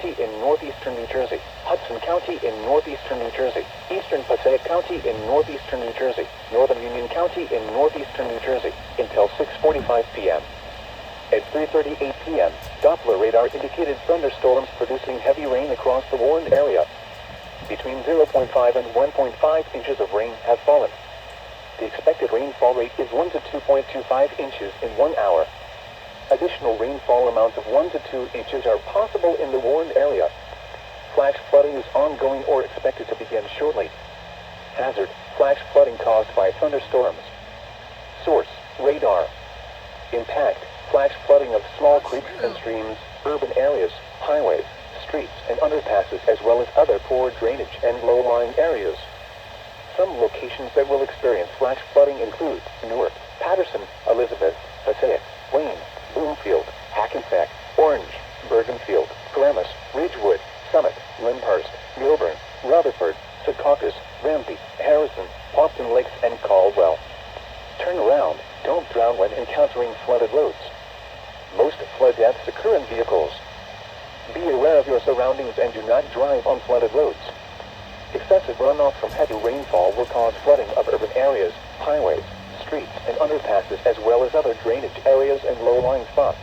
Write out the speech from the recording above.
County in northeastern New Jersey, Hudson County in northeastern New Jersey, eastern Passaic County in northeastern New Jersey, northern Union County in northeastern New Jersey, until 6:45 p.m. At 3:38 p.m., Doppler radar indicated thunderstorms producing heavy rain across the warned area. Between 0.5 and 1.5 inches of rain have fallen. The expected rainfall rate is 1 to 2.25 inches in 1 hour. Additional rainfall amounts of 1 to 2 inches are possible in the warned area. Flash flooding is ongoing or expected to begin shortly. Hazard: flash flooding caused by thunderstorms. Source: radar. Impact: flash flooding of small creeks and streams, urban areas, highways, streets, and underpasses, as well as other poor drainage and low-lying areas. Some locations that will experience flash flooding include Newark, Patterson, Elizabeth, Passaic, Wayne, Bloomfield, Hackensack, Orange, Bergenfield, Paramus, Ridgewood, Summit, Lyndhurst, Milburn, Rutherford, Secaucus, Ramsey, Harrison, Austin Lakes, and Caldwell. Turn around. Don't drown when encountering flooded roads. Most flood deaths occur in vehicles. Be aware of your surroundings and do not drive on flooded roads. Excessive runoff from heavy rainfall will cause flooding of urban areas, highways, streets, and underpasses, as well as other drainage areas and low-lying spots.